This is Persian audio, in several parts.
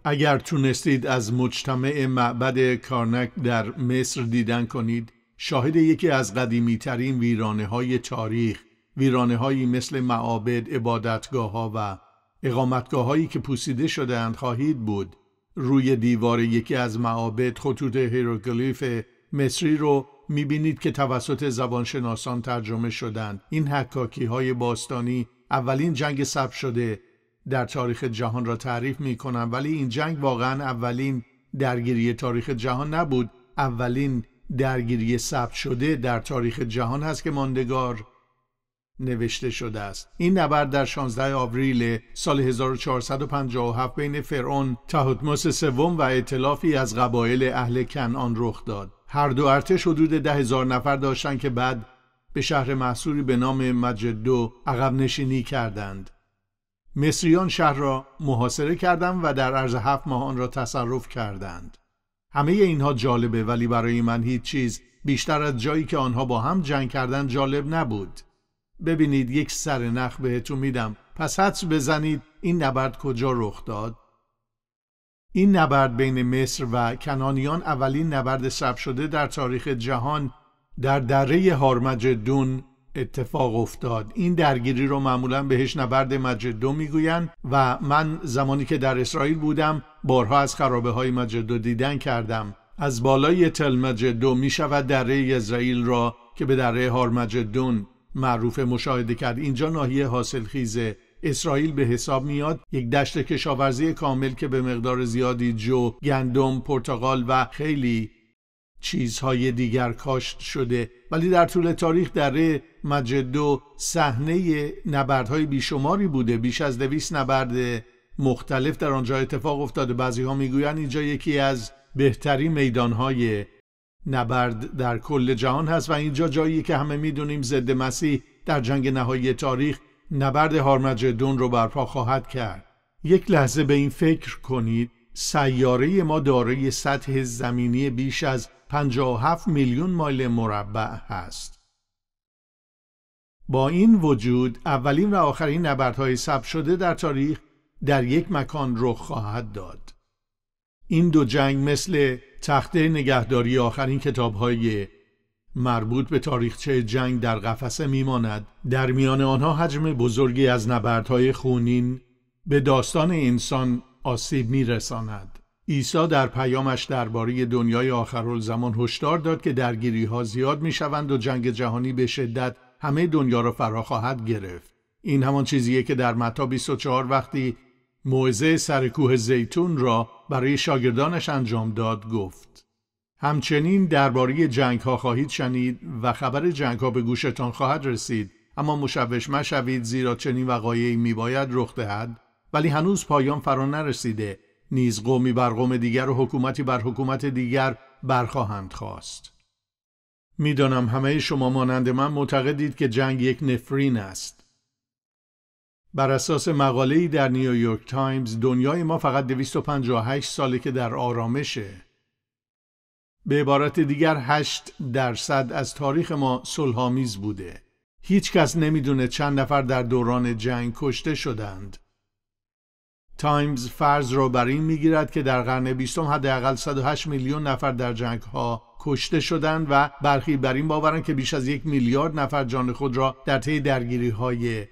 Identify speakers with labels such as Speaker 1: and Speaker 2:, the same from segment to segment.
Speaker 1: اگر تونستید از مجتمع معبد کارنک در مصر دیدن کنید، شاهد یکی از قدیمی‌ترین ویرانه‌های تاریخ، ویرانه‌هایی مثل معابد، عبادتگاه‌ها و اقامتگاه‌هایی که پوسیده شده‌اند خواهید بود. روی دیوار یکی از معابد خطوط هیروگلیف مصری رو می‌بینید که توسط زبانشناسان ترجمه شدند. این حکاکی‌های باستانی اولین جنگ ثبت شده در تاریخ جهان را تعریف می‌کنند، ولی این جنگ واقعاً اولین درگیری تاریخ جهان نبود. اولین درگیری ثبت شده در تاریخ جهان هست که ماندگار نوشته شده است. این نبرد در 16 آوریل سال 1457 بین فرعون تحتمس سوم و ائتلافی از قبایل اهل کنعان رخ داد. هر دو ارتش حدود 10,000 نفر داشتند که بعد به شهر محصوری به نام مجدو عقب نشینی کردند. مصریان شهر را محاصره کردند و در عرض 7 ماه آن را تصرف کردند. همه اینها جالبه، ولی برای من هیچ چیز بیشتر از جایی که آنها با هم جنگ کردن جالب نبود. ببینید، یک سرنخ بهتون میدم، پس حدس بزنید این نبرد کجا رخ داد. این نبرد بین مصر و کنعانیان اولین نبرد ثبت شده در تاریخ جهان در دره هارمجدون اتفاق افتاد. این درگیری رو معمولا بهش نبرد مجدو میگوین و من زمانی که در اسرائیل بودم بارها از خرابه های مجدو دیدن کردم. از بالای تل مجدو می شود دره یزرعیل را که به دره هارمجدون معروف مشاهده کرد. اینجا ناحیه حاصلخیز اسرائیل به حساب میاد، یک دشت کشاورزی کامل که به مقدار زیادی جو، گندم، پرتقال و خیلی چیزهای دیگر کاشت شده، ولی در طول تاریخ دره مجدو صحنه نبردهای بیشماری بوده. بیش از 200 نبرد مختلف در آنجا اتفاق افتاده. بعضی ها میگویند اینجا یکی از بهترین میدانهای نبرد در کل جهان هست و اینجا جایی که همه میدونیم ضد مسیح در جنگ نهایی تاریخ نبرد هارمجدون رو برپا خواهد کرد. یک لحظه به این فکر کنید، سیاره ما دارای سطح زمینی بیش از 57 میلیون مایل مربع هست. با این وجود اولین و آخرین نبردهای ثبت شده در تاریخ در یک مکان رخ خواهد داد. این دو جنگ مثل تخته نگهداری آخرین کتاب‌های مربوط به تاریخچه جنگ در قفسه میماند. در میان آنها حجم بزرگی از نبردهای خونین به داستان انسان آسیب میرساند. عیسی در پیامش درباره دنیای آخرالزمان هشدار داد که درگیری‌ها زیاد میشوند و جنگ جهانی به شدت همه دنیا را فرا خواهد گرفت. این همان چیزیه که در متی 24 وقتی موعظه سر کوه زیتون را برای شاگردانش انجام داد گفت. همچنین درباره جنگ‌ها خواهید شنید و خبر جنگ‌ها به گوشتان خواهد رسید، اما مشوش مشوید، زیرا چنین وقایعی میباید رخ دهد ولی هنوز پایان فرا نرسیده. نیز قومی بر قوم دیگر و حکومتی بر حکومت دیگر برخواهند خاست. میدانم همه شما مانند من معتقدید که جنگ یک نفرین است. بر اساس مقاله‌ای در نیویورک تایمز دنیای ما فقط 258 ساله که در آرامشه. به عبارت دیگر 8% از تاریخ ما صلح‌آمیز بوده. هیچ کس نمیدونه چند نفر در دوران جنگ کشته شدند. تایمز فرض را بر این میگیرد که در قرن 20 حداقل 108 میلیون نفر در جنگ‌ها کشته شدند و برخی بر این باورند که بیش از 1 میلیارد نفر جان خود را در طی درگیری‌های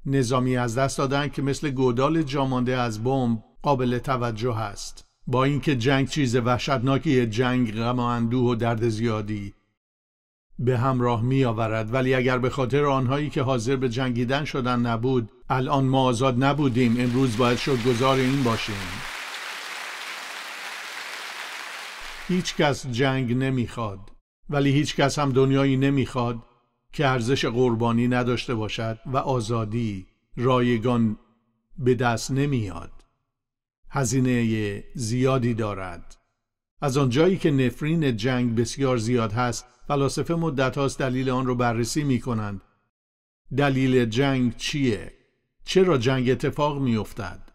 Speaker 1: نظامی از دست دادند که مثل گودال جامانده از بمب قابل توجه است. با اینکه جنگ چیز وحشتناکیه، جنگ غم و اندوه و درد زیادی به همراه می آورد، ولی اگر به خاطر آنهایی که حاضر به جنگیدن شدن نبود، الان ما آزاد نبودیم. امروز باید شکرگزار این باشیم. هیچ کس جنگ نمیخواد، ولی هیچ کس هم دنیایی نمیخواد که ارزش قربانی نداشته باشد و آزادی رایگان به دست نمیاد. هزینه زیادی دارد. از آنجایی که نفرین جنگ بسیار زیاد هست، فلاسفه مدت هاست دلیل آن رو بررسی می کنند. دلیل جنگ چیه؟ چرا جنگ اتفاق می افتد؟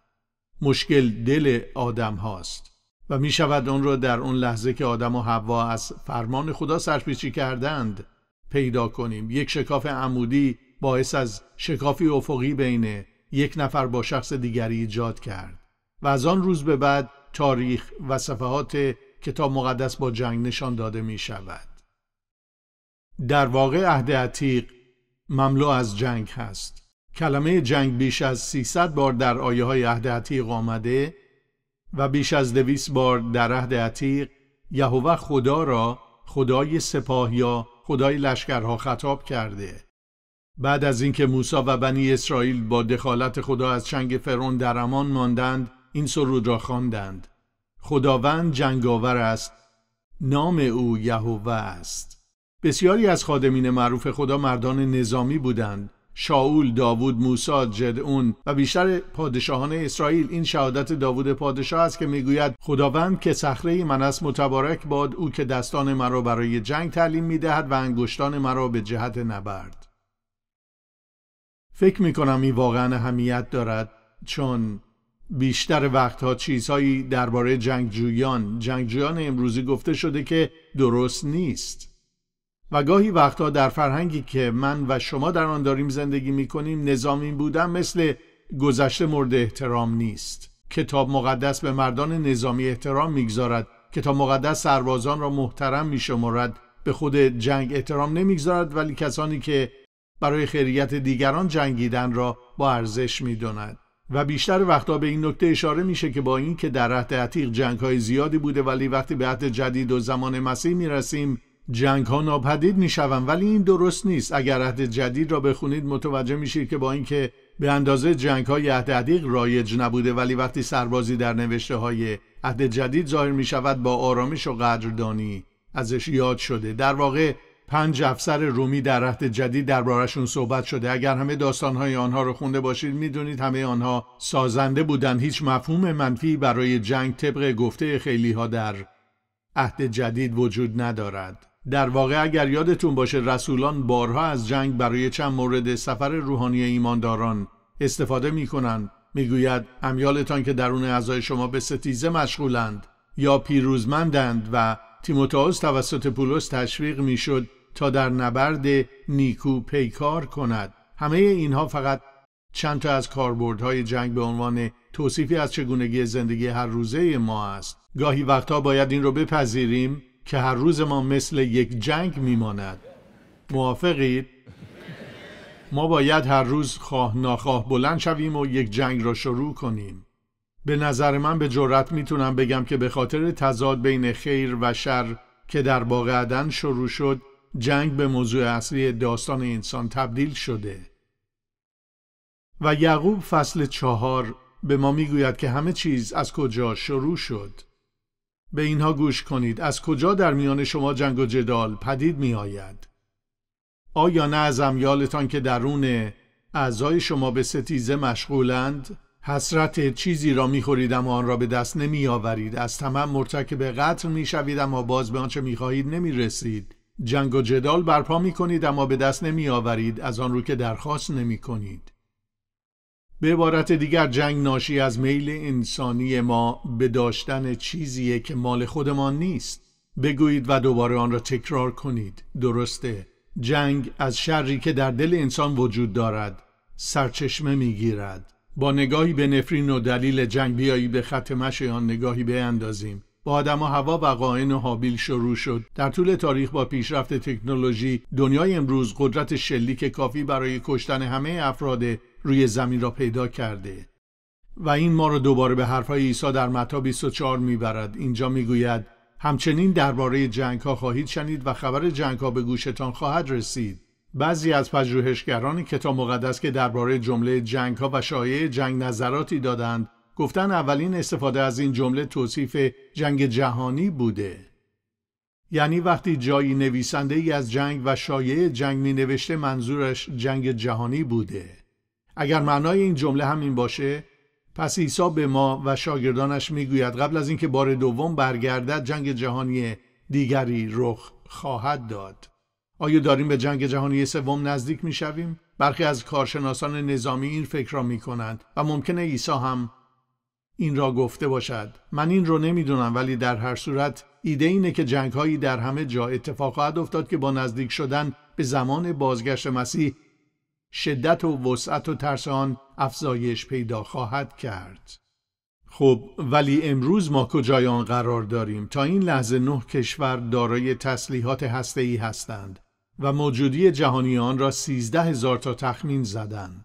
Speaker 1: مشکل دل آدم هاست و می شود اون رو در اون لحظه که آدم و حوا از فرمان خدا سرپیچی کردند پیدا کنیم. یک شکاف عمودی باعث از شکافی افقی بین یک نفر با شخص دیگری ایجاد کرد. و از آن روز به بعد تاریخ و صفحات کتاب مقدس با جنگ نشان داده می شود. در واقع عهد عتیق مملو از جنگ هست. کلمه جنگ بیش از 300 بار در آیه های عهد عتیق آمده و بیش از 200 بار در عهد عتیق یهوه خدا را خدای سپاه یا خدای لشکرها خطاب کرده. بعد از اینکه موسی و بنی اسرائیل با دخالت خدا از چنگ فرعون در امان ماندند، این سرود را خواندند: خداوند جنگاور است، نام او یهوه است. بسیاری از خادمین معروف خدا مردان نظامی بودند. شاول، داوود، موسی، جدعون و بیشتر پادشاهان اسرائیل. این شهادت داوود پادشاه است که میگوید: خداوند که صخره من است، متبارک باد او که دستان مرا برای جنگ تعلیم میدهد و انگشتان مرا به جهت نبرد. فکر میکنم این واقعا اهمیت دارد، چون بیشتر وقتها چیزهایی درباره جنگجویان امروزی گفته شده که درست نیست. و گاهی وقتها در فرهنگی که من و شما در آن داریم زندگی میکنیم، نظامی بودن مثل گذشته مورد احترام نیست. کتاب مقدس به مردان نظامی احترام میگذارد. کتاب مقدس سربازان را محترم میشمارد. به خود جنگ احترام نمیگذارد، ولی کسانی که برای خیریت دیگران جنگیدن را با ارزش میداند. و بیشتر وقتا به این نکته اشاره میشه که با این که در عهد عتیق جنگ‌های زیادی بوده، ولی وقتی به عهد جدید و زمان مسیح میرسیم جنگ‌ها ناپدید میشوند. ولی این درست نیست. اگر عهد جدید را بخونید متوجه میشید که با اینکه به اندازه جنگ‌های عهد عتیق رایج نبوده، ولی وقتی سربازی در نوشته‌های عهد جدید ظاهر میشود با آرامش و قدردانی ازش یاد شده. در واقع 5 افسر رومی در عهد جدید دربارشون صحبت شده. اگر همه داستان‌های آنها رو خونده باشید میدونید همه آنها سازنده بودند. هیچ مفهوم منفی برای جنگ طبق گفته خیلی‌ها در عهد جدید وجود ندارد. در واقع اگر یادتون باشه رسولان بارها از جنگ برای چند مورد سفر روحانی ایمانداران استفاده می‌کنند. میگوید امیالتان که درون اعضای شما به ستیزه مشغولند یا پیروزمندند و تیموتائوس توسط پولس تشویق میشد تا در نبرد نیکو پیکار کند. همه اینها فقط چند تا از کاربردهای جنگ به عنوان توصیفی از چگونگی زندگی هر روزه ما است. گاهی وقتا باید این رو بپذیریم که هر روز ما مثل یک جنگ میماند. موافقید؟ ما باید هر روز خواه ناخواه بلند شویم و یک جنگ را شروع کنیم. به نظر من به جرئت میتونم بگم که به خاطر تضاد بین خیر و شر که در باغ عدن شروع شد، جنگ به موضوع اصلی داستان انسان تبدیل شده. و یعقوب فصل 4 به ما میگوید که همه چیز از کجا شروع شد. به اینها گوش کنید. از کجا در میان شما جنگ و جدال پدید می آید؟ آیا نه از امیالتان که درون اعضای شما به ستیزه مشغولند؟ حسرت چیزی را می‌خورید اما آن را به دست نمی‌آورید. از طمع مرتکب قتل می‌شوید اما باز به آنچه می‌خواهید نمی‌رسید. جنگ و جدال برپا می‌کنید اما به دست نمی‌آورید از آن رو که درخواست نمی‌کنید. به عبارت دیگر جنگ ناشی از میل انسانی ما به داشتن چیزیه که مال خودمان نیست. بگویید و دوباره آن را تکرار کنید. درسته. جنگ از شری که در دل انسان وجود دارد سرچشمه می‌گیرد. با نگاهی به نفرین و دلیل جنگ بیایی به خط مشی آن نگاهی بیاندازیم. با آدم و حوا و قاین و هابیل شروع شد. در طول تاریخ با پیشرفت تکنولوژی دنیای امروز قدرت شلیک کافی برای کشتن همه افراد روی زمین را پیدا کرده. و این ما را دوباره به حرفهای عیسی در متی 24 میبرد. اینجا میگوید همچنین درباره جنگ ها خواهید شنید و خبر جنگ ها به گوشتان خواهد رسید. بعضی از پژوهشگران کتاب مقدس که درباره جمله جنگ ها و شایعه جنگ نظراتی دادند، گفتن اولین استفاده از این جمله توصیف جنگ جهانی بوده. یعنی وقتی جایی نویسنده ای از جنگ و شایعه جنگ می نوشته منظورش جنگ جهانی بوده. اگر معنای این جمله همین باشه، پس عیسی به ما و شاگردانش میگوید قبل از اینکه بار دوم برگردد جنگ جهانی دیگری رخ خواهد داد. آیا داریم به جنگ جهانی سوم نزدیک میشویم؟ برخی از کارشناسان نظامی این فکر را میکنند و ممکنه عیسی هم این را گفته باشد. من این رو نمیدونم، ولی در هر صورت ایده اینه که جنگ‌هایی در همه جا اتفاق خواهد افتاد که با نزدیک شدن به زمان بازگشت مسیح شدت و وسعت و ترس آن افزایش پیدا خواهد کرد. خب ولی امروز ما کجای آن قرار داریم؟ تا این لحظه 9 کشور دارای تسلیحات هسته‌ای هستند و موجودی جهانی آن را 13,000 تا تخمین زدند.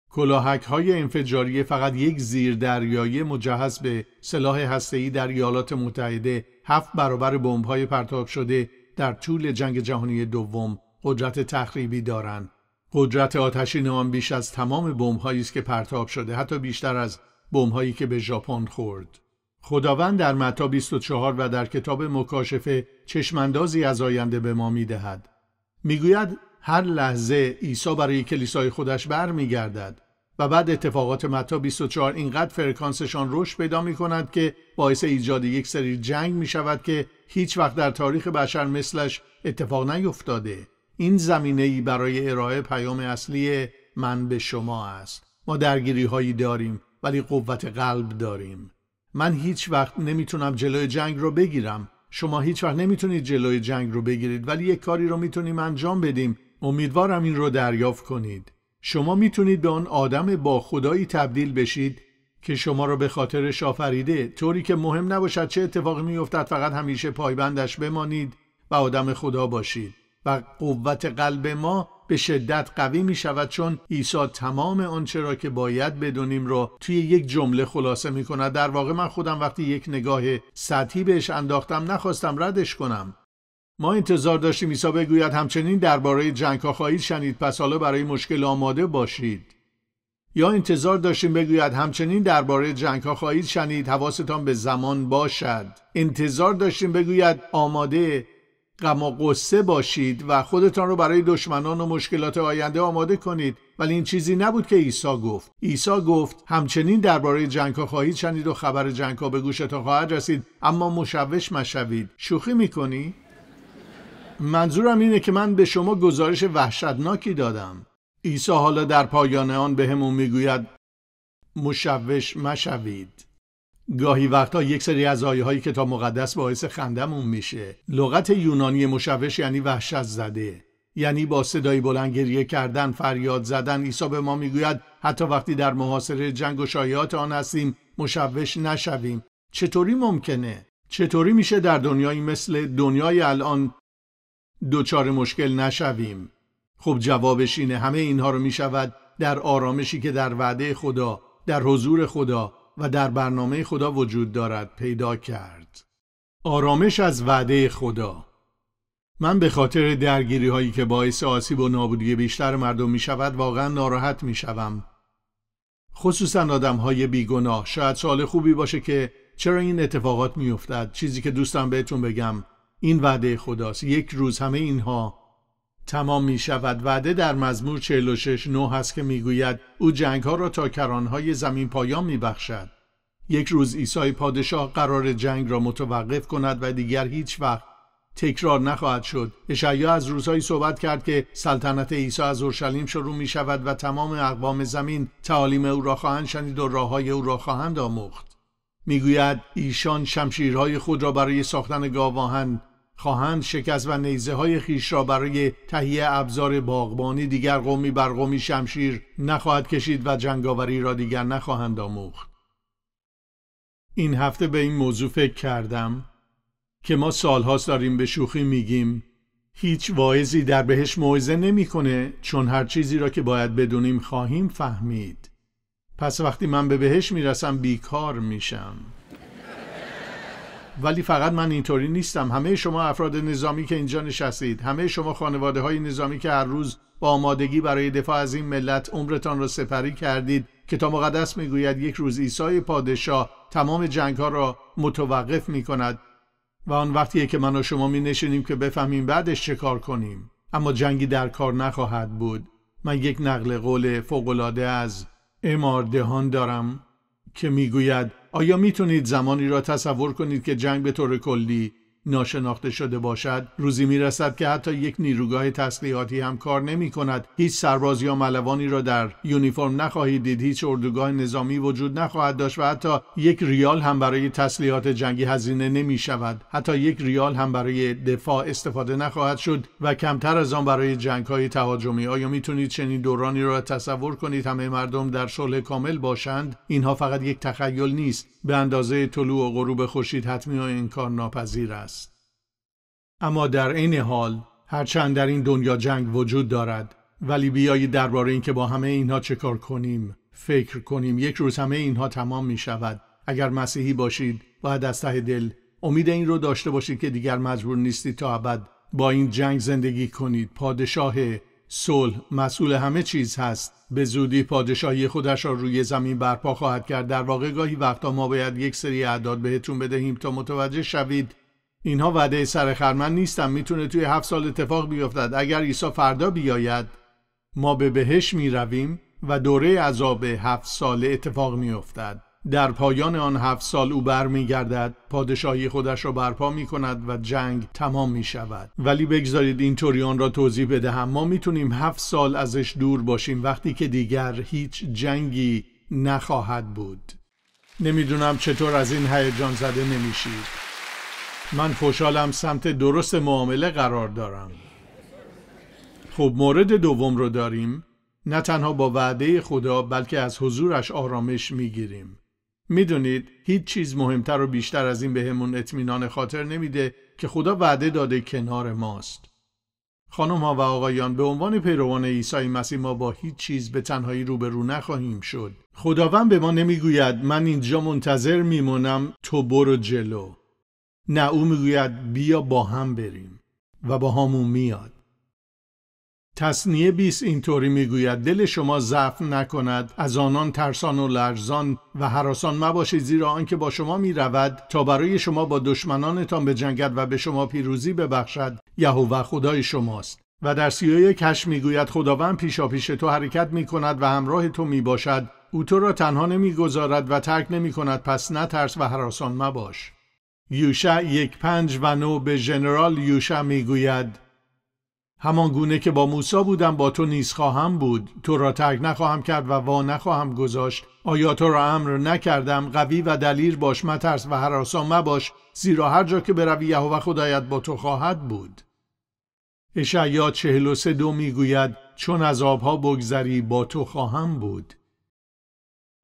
Speaker 1: کلاهک‌های انفجاری فقط یک زیردریایی مجهز به سلاح هسته‌ای در ایالات متحده 7 برابر بمب‌های پرتاب شده در طول جنگ جهانی دوم قدرت تخریبی دارند. قدرت آتشین آن بیش از تمام بمب‌هایی است که پرتاب شده، حتی بیشتر از بمب‌هایی که به ژاپن خورد. خداوند در متی 24 و در کتاب مکاشفه چشماندازی از آینده به ما می‌دهد. میگوید هر لحظه عیسی برای کلیسای خودش برمیگردد و بعد اتفاقات متی 24 اینقدر فرکانسشان رشد پیدا می‌کند که باعث ایجاد یک سری جنگ می‌شود که هیچ وقت در تاریخ بشر مثلش اتفاق نیفتاده. این زمینه‌ای برای ارائه پیام اصلی من به شما است. ما درگیری‌هایی داریم ولی قوت قلب داریم. من هیچ وقت نمیتونم جلوی جنگ رو بگیرم. شما هیچ وقت نمیتونید جلوی جنگ رو بگیرید، ولی یک کاری رو میتونیم انجام بدیم. امیدوارم این رو دریافت کنید. شما میتونید به آن آدم با خدایی تبدیل بشید که شما رو به خاطرش آفریده، طوری که مهم نباشد چه اتفاقی میافتد، فقط همیشه پایبندش بمانید و آدم خدا باشید. و قوت قلب ما به شدت قوی می شود، چون عیسی تمام آنچه را که باید بدونیم را توی یک جمله خلاصه می کند. در واقع من خودم وقتی یک نگاه سطحی بهش انداختم نخواستم ردش کنم. ما انتظار داشتیم عیسی بگوید همچنین درباره جنگ‌ها خواهید شنید، پس حالا برای مشکل آماده باشید. یا انتظار داشتیم بگوید همچنین درباره جنگ‌ها خواهید شنید، حواستان به زمان باشد. انتظار داشتیم بگوید آماده غم و غصه باشید و خودتان رو برای دشمنان و مشکلات آینده آماده کنید. ولی این چیزی نبود که عیسی گفت. عیسی گفت همچنین درباره جنگ‌ها خواهید شنید و خبر جنگ‌ها به گوشتان خواهد رسید، اما مشوش مشوید. شوخی میکنی؟ منظورم اینه که من به شما گزارش وحشتناکی دادم. عیسی حالا در پایان آن بهمون میگوید مشوش مشوید. گاهی وقتا یک سری از آیه‌های کتاب مقدس باعث خندمون میشه. لغت یونانی مشوش یعنی وحشت زده، یعنی با صدای بلند گریه کردن، فریاد زدن. عیسی به ما میگوید حتی وقتی در محاصره جنگ و شایعات آن هستیم مشوش نشویم. چطوری ممکنه؟ چطوری میشه در دنیایی مثل دنیای الان دوچار مشکل نشویم؟ خب جوابش اینه همه اینها رو میشود در آرامشی که در وعده خدا، در حضور خدا و در برنامه خدا وجود دارد پیدا کرد. آرامش از وعده خدا. من به خاطر درگیری هایی که باعث آسیب و نابودی بیشتر مردم می شود واقعا ناراحت می شوم. خصوصا آدم های بیگناه. شاید سوال خوبی باشه که چرا این اتفاقات می افتد. چیزی که دوستم بهتون بگم این وعده خداست. یک روز همه اینها تمام می شود. وعده در مزمور 46:9 هست که می گوید او جنگ ها را تا کرانهای زمین پایان می بخشد. یک روز عیسی پادشاه قرار جنگ را متوقف کند و دیگر هیچ وقت تکرار نخواهد شد. اشعیا از روزهایی صحبت کرد که سلطنت عیسی از اورشلیم شروع می شود و تمام اقوام زمین تعالیم او را خواهند شنید و راههای او را خواهند آموخت. می گوید ایشان شمشیرهای خود را برای ساختن گاوآهن خواهند شکست و نیزه های خیش را برای تهیه ابزار باغبانی. دیگر قومی بر قومی شمشیر نخواهد کشید و جنگاوری را دیگر نخواهند آموخت. این هفته به این موضوع فکر کردم که ما سالهاست داریم به شوخی میگیم هیچ واعظی در بهشت موعظه نمیکنه چون هر چیزی را که باید بدونیم خواهیم فهمید. پس وقتی من به بهشت میرسم بیکار میشم. ولی فقط من اینطوری نیستم. همه شما افراد نظامی که اینجا نشستید، همه شما خانواده های نظامی که هر روز با آمادگی برای دفاع از این ملت عمرتان را سپری کردید، کتاب مقدس میگوید یک روز عیسی پادشاه تمام جنگ ها را متوقف میکند و آن وقتیه که من و شما می نشینیم که بفهمیم بعدش چه کار کنیم. اما جنگی در کار نخواهد بود. من یک نقل قول فوق‌العاده از امار دهان دارم که میگوید آیا میتونید زمانی را تصور کنید که جنگ به طور کلی ناشناخته شده باشد، روزی میرسد که حتی یک نیروگاه تسلیحاتی هم کار نمی کند. هیچ سرباز یا ملوانی را در یونیفرم نخواهید دید، هیچ اردوگاه نظامی وجود نخواهد داشت و حتی یک ریال هم برای تسلیحات جنگی هزینه نمی شود. حتی یک ریال هم برای دفاع استفاده نخواهد شد و کمتر از آن برای جنگ‌های تهاجمی. آیا میتونید چنین دورانی را تصور کنید همه مردم در صلح کامل باشند؟ اینها فقط یک تخیل نیست، به اندازه طلوع و غروب خورشید حتمی و انکار ناپذیر است. اما در عین حال هرچند در این دنیا جنگ وجود دارد، ولی بیایید درباره اینکه با همه اینها چه کار کنیم فکر کنیم. یک روز همه اینها تمام می شود. اگر مسیحی باشید باید از ته دل امید این رو داشته باشید که دیگر مجبور نیستید تا ابد با این جنگ زندگی کنید. پادشاه صلح مسئول همه چیز هست. به زودی پادشاهی خودش را روی زمین برپا خواهد کرد. در واقع گاهی وقتا ما باید یک سری اعداد بهتون بدهیم تا متوجه شوید اینها وعده سر خرمن نیستن. میتونه توی 7 سال اتفاق بیفتد. اگر عیسی فردا بیاید ما به بهشت می رویم و دوره عذاب 7 ساله اتفاق می افتد. در پایان آن 7 سال او برمی گردد، پادشاهی خودش را برپا می کند و جنگ تمام می شود. ولی بگذارید اینطوری آن را توضیح بدهم. ما میتونیم 7 سال ازش دور باشیم وقتی که دیگر هیچ جنگی نخواهد بود. نمیدونم چطور از این هیجان زده نمیشید. من خوشحالم سمت درست معامله قرار دارم. خب مورد دوم رو داریم. نه تنها با وعده خدا بلکه از حضورش آرامش میگیریم. میدونید هیچ چیز مهمتر و بیشتر از این بهمون اطمینان خاطر نمیده که خدا وعده داده کنار ماست. خانم ها و آقایان، به عنوان پیروان عیسی مسیح ما با هیچ چیز به تنهایی روبرو نخواهیم شد. خداوند به ما نمیگوید من اینجا منتظر میمونم تو برو جلو. نه، او میگوید بیا با هم بریم و با همون میاد. تثنیه 20 اینطوری میگوید دل شما ضعف نکند، از آنان ترسان و لرزان و هراسان مباشید، زیرا آنکه با شما میرود تا برای شما با دشمنانتان بجنگد و به شما پیروزی ببخشد یهوه خدای شماست. و در 31 میگوید خداوند پیشاپیش تو حرکت میکند و همراه تو میباشد، او تو را تنها نمیگذارد و ترک نمیکند، پس نترس و هراسان مباش. یوشع 1:5-9 به ژنرال یوشع میگوید همان گونه که با موسی بودم با تو نیز خواهم بود، تو را ترک نخواهم کرد و وا نخواهم گذاشت. آیا تو را امر نکردم؟ قوی و دلیر باش، مترس و هراسان مباش، زیرا هر جا که بروی یهوه خدایت با تو خواهد بود. اشعیا 43:2 میگوید چون از آبها بگذری با تو خواهم بود.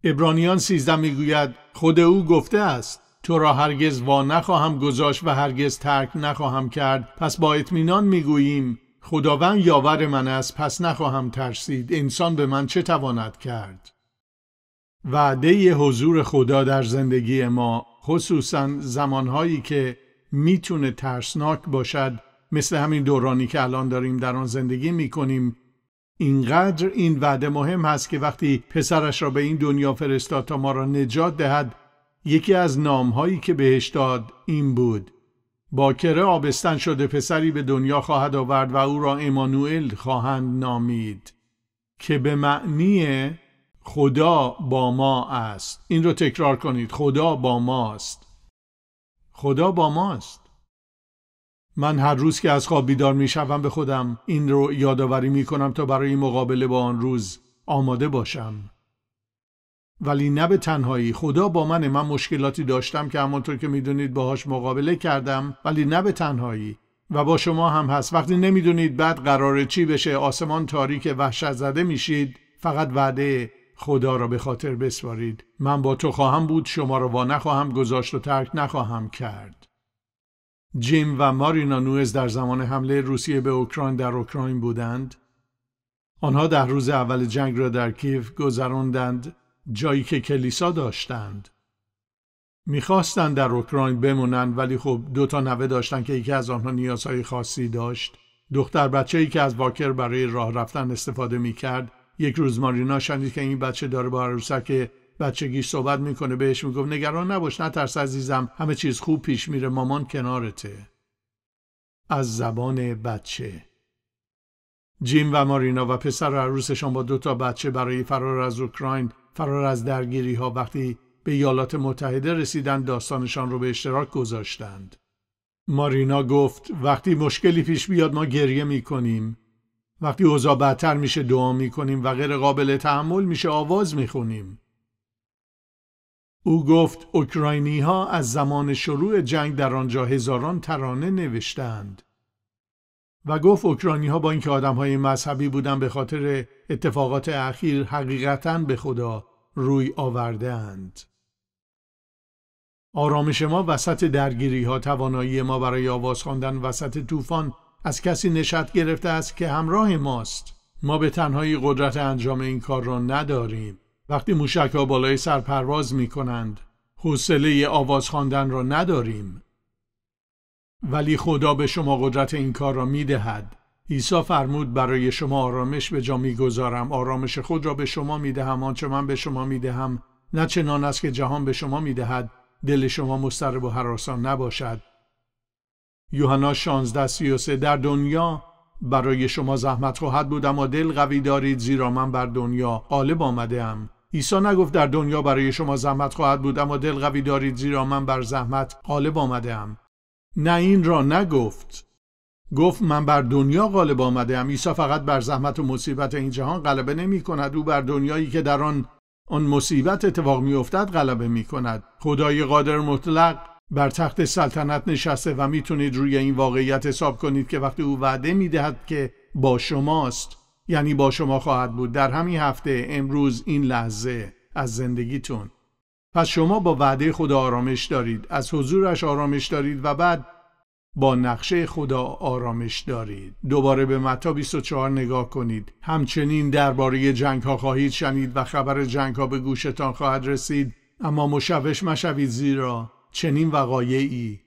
Speaker 1: عبرانیان 13 میگوید خود او گفته است تو را هرگز وا نخواهم گذاشت و هرگز ترک نخواهم کرد. پس با اطمینان میگوییم خداوند یاور من است، پس نخواهم ترسید. انسان به من چه تواند کرد؟ وعده حضور خدا در زندگی ما، خصوصا زمانهایی که میتونه ترسناک باشد، مثل همین دورانی که الان داریم در آن زندگی میکنیم، اینقدر این وعده مهم هست که وقتی پسرش را به این دنیا فرستاد تا ما را نجات دهد، یکی از نامهایی که بهش داد این بود: باکره آبستن شده پسری به دنیا خواهد آورد و او را امانوئل خواهند نامید، که به معنی خدا با ما است. این رو تکرار کنید: خدا با ماست. خدا با ماست. من هر روز که از خواب بیدار می شوم به خودم این رو یادآوری می کنم تا برای مقابله با آن روز آماده باشم. ولی نه به تنهایی. خدا با من مشکلاتی داشتم که همونطور که میدونید باهاش مقابله کردم، ولی نه به تنهایی. و با شما هم هست. وقتی نمیدونید بعد قراره چی بشه، آسمان تاریک، وحشت زده میشید، فقط وعده خدا را به خاطر بسپارید: من با تو خواهم بود، شما را وا نخواهم گذاشت و ترک نخواهم کرد. جیم و مارینا نوئز در زمان حمله روسیه به اوکراین در اوکراین بودند. آنها 10 روز اول جنگ را در کیف گذراندند، جایی که کلیسا داشتند. میخواستند در اوکراین بمونند، ولی خب 2 نوه داشتن که یکی از آنها نیازهای خاصی داشت. دختر بچه‌ای که از واکر برای راه رفتن استفاده میکرد. یک روز مارینا شنید که این بچه داره با عروسک بچگیش صحبت میکنه. بهش میگفت نگران نباش، نترس عزیزم، همه چیز خوب پیش میره، مامان کنارته. از زبان بچه. جیم و مارینا و پسر و عروسشان با 2 بچه برای فرار از اوکراین، فرار از درگیری ها، وقتی به ایالات متحده رسیدند داستانشان رو به اشتراک گذاشتند. مارینا گفت وقتی مشکلی پیش بیاد ما گریه میکنیم. وقتی اوضاع بدتر میشه دعا میکنیم و غیر قابل تحمل میشه آواز میخونیم. او گفت اوکراینی ها از زمان شروع جنگ در آنجا هزاران ترانه نوشتند. و گفت اوکراینی ها با اینکه آدم های مذهبی بودن به خاطر اتفاقات اخیر حقیقتاً به خدا روی آورده‌اند. آرامش ما وسط درگیری ها، توانایی ما برای آواز خواندن وسط طوفان از کسی نشأت گرفته است که همراه ماست. ما به تنهایی قدرت انجام این کار را نداریم. وقتی موشک‌ها بالای سر پرواز می‌کنند، حوصله آواز خواندن را نداریم. ولی خدا به شما قدرت این کار را می‌دهد. عیسی فرمود برای شما آرامش به جا می‌گذارم، آرامش خود را به شما می‌دهم، آنچه من به شما می‌دهم نه چنان است که جهان به شما می‌دهد. دل شما مضطرب و هراسان نباشد. یوحنا 16:33 در دنیا برای شما زحمت خواهد بود اما دل قوی دارید زیرا من بر دنیا غالب آمده‌ام. عیسی نگفت در دنیا برای شما زحمت خواهد بود اما دل قوی دارید زیرا من بر زحمت غالب آمده‌ام. نه این را نگفت. گفت من بر دنیا غالب آمده‌ام. عیسی فقط بر زحمت و مصیبت این جهان غلبه نمی‌کند. او بر دنیایی که در آن مصیبت اتفاق می‌افتد غلبه می‌کند. خدای قادر مطلق بر تخت سلطنت نشسته و میتونید روی این واقعیت حساب کنید که وقتی او وعده میدهد که با شماست، یعنی با شما خواهد بود در همین هفته، امروز، این لحظه از زندگیتون. پس شما با وعده خدا آرامش دارید، از حضورش آرامش دارید و بعد با نقشه خدا آرامش دارید. دوباره به متی 24 نگاه کنید. همچنین درباره جنگ ها خواهید شنید و خبر جنگ ها به گوشتان خواهد رسید، اما مشوش مشوید زیرا چنین وقایعی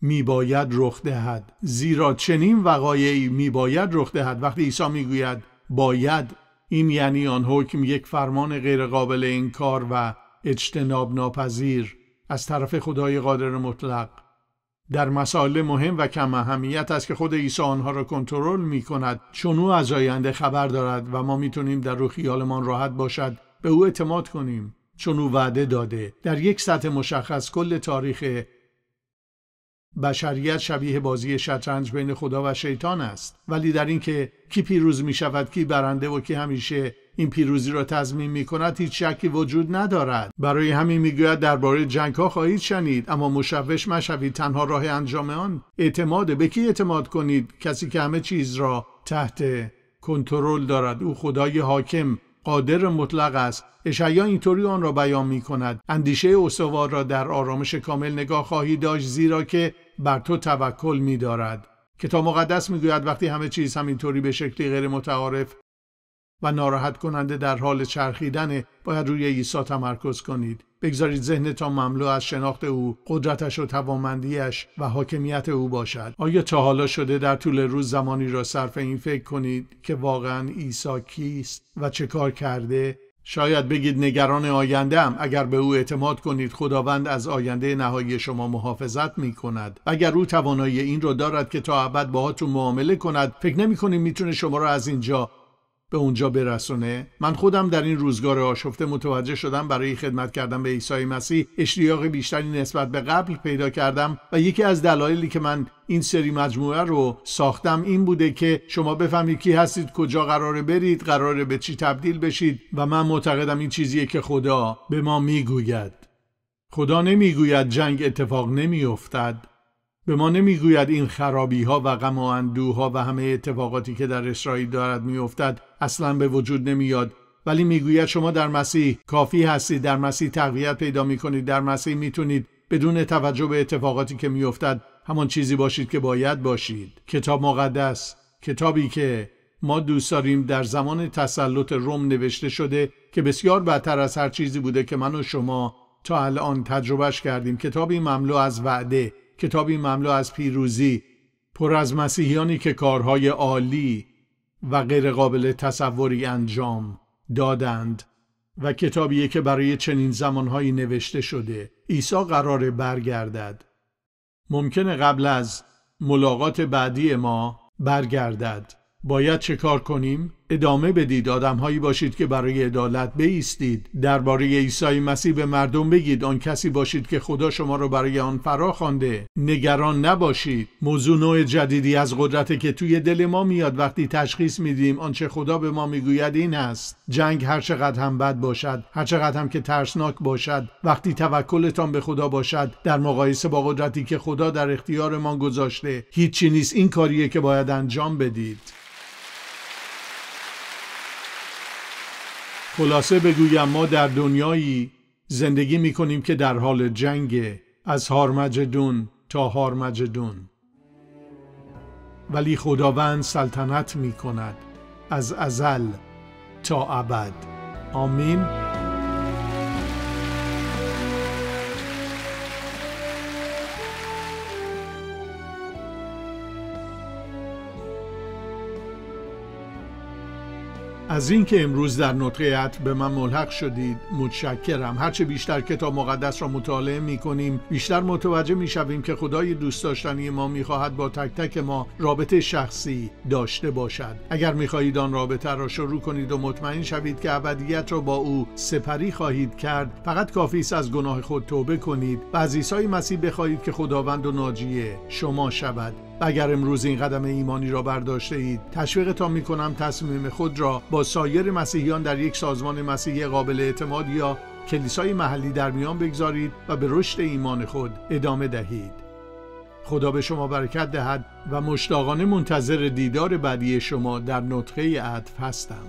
Speaker 1: میباید رخ دهد. وقتی عیسی میگوید باید، این یعنی آن حکم یک فرمان غیر قابل انکار و اجتناب ناپذیر از طرف خدای قادر مطلق در مسائل مهم و کم اهمیت است که خود عیسی آنها را کنترل میکند، چون او از آینده خبر دارد و ما میتونیم در روح خیالمان راحت باشد به او اعتماد کنیم، چون او وعده داده. در یک سطح مشخص کل تاریخ بشریت شبیه بازی شطرنج بین خدا و شیطان است، ولی در این که کی پیروز می شود، کی برنده و کی همیشه این پیروزی را تضمین می کند هیچ شکی وجود ندارد. برای همین می گوید درباره جنگ ها خواهید شنید اما مشوش مشوید. تنها راه انجام آن اعتماده. به کی اعتماد کنید؟ کسی که همه چیز را تحت کنترل دارد. او خدای حاکم قادر مطلق است. اشعیا اینطوری آن را بیان می کند: اندیشه استوار را در آرامش کامل نگاه خواهی داشت زیرا که بر تو توکل می دارد. کتاب مقدس می گوید وقتی همه چیز همینطوری به شکلی غیر متعارف و ناراحت کننده در حال چرخیدن، باید روی عیسی تمرکز کنید. بگذارید ذهنتان مملو از شناخت او، قدرتش و توانمندیش و حاکمیت او باشد. آیا تا حالا شده در طول روز زمانی را صرف این فکر کنید که واقعا عیسی کیست و چه کار کرده؟ شاید بگید نگران آینده‌ام. اگر به او اعتماد کنید خداوند از آینده نهایی شما محافظت می کند. اگر او توانایی این رو دارد که تا ابد باهاتون معامله کند، فکر نمی کنید میتونه شما را از اینجا به اونجا برسونه؟ من خودم در این روزگار آشفته متوجه شدم برای خدمت کردن به عیسی مسیح اشتیاق بیشتری نسبت به قبل پیدا کردم و یکی از دلایلی که من این سری مجموعه رو ساختم این بوده که شما بفهمید کی هستید، کجا قراره برید، قراره به چی تبدیل بشید و من معتقدم این چیزیه که خدا به ما میگوید. خدا نمیگوید جنگ اتفاق نمیافتد. به ما نمیگوید این خرابی ها و غم و اندوه ها و همه اتفاقاتی که در اسرائیل دارد میافتد اصلا به وجود نمیاد، ولی میگوید شما در مسیح کافی هستید، در مسیح تقویت پیدا میکنید، در مسیح میتونید بدون توجه به اتفاقاتی که میافتد همان چیزی باشید که باید باشید. کتاب مقدس، کتابی که ما دوست داریم، در زمان تسلط روم نوشته شده که بسیار بدتر از هر چیزی بوده که من و شما تا الان تجربهش کردیم. کتابی مملو از وعده، کتابی مملو از پیروزی، پر از مسیحیانی که کارهای عالی و غیر قابل تصوری انجام دادند و کتابیه که برای چنین زمانهایی نوشته شده. عیسی قراره برگردد. ممکنه قبل از ملاقات بعدی ما برگردد. باید چه کار کنیم؟ ادامه بدید، آدم‌هایی باشید که برای عدالت بایستید. درباره عیسی مسیح به مردم بگید آن کسی باشید که خدا شما را برای آن فرا خوانده. نگران نباشید. موضوع نوع جدیدی از قدرت که توی دل ما میاد وقتی تشخیص میدیم آنچه خدا به ما میگوید این است: جنگ هر چقدر هم بد باشد، هر چقدر هم که ترسناک باشد، وقتی توکلتان به خدا باشد در مقایسه با قدرتی که خدا در اختیار ما گذاشته، هیچی نیست. این کاریه که باید انجام بدید. خلاصه بگویم ما در دنیایی زندگی میکنیم که در حال جنگ، از هارمجدون تا هارمجدون، ولی خداوند سلطنت میکند از ازل تا ابد. آمین. از اینکه امروز در نطقه عطر به من ملحق شدید متشکرم. هرچه بیشتر کتاب مقدس را مطالعه می‌کنیم بیشتر متوجه می‌شویم که خدای دوست داشتنی ما می‌خواهد با تک تک ما رابطه شخصی داشته باشد. اگر می‌خواهید آن رابطه را شروع کنید و مطمئن شوید که ابدیت را با او سپری خواهید کرد، فقط کافی است از گناه خود توبه کنید و از عیسی مسیح بخواهید که خداوند و ناجی شما شود. اگر امروز این قدم ایمانی را برداشته اید، تشویقتان می‌کنم تصمیم خود را با سایر مسیحیان در یک سازمان مسیحی قابل اعتماد یا کلیسای محلی در میان بگذارید و به رشد ایمان خود ادامه دهید. خدا به شما برکت دهد و مشتاقانه منتظر دیدار بعدی شما در نطقه عطف هستم.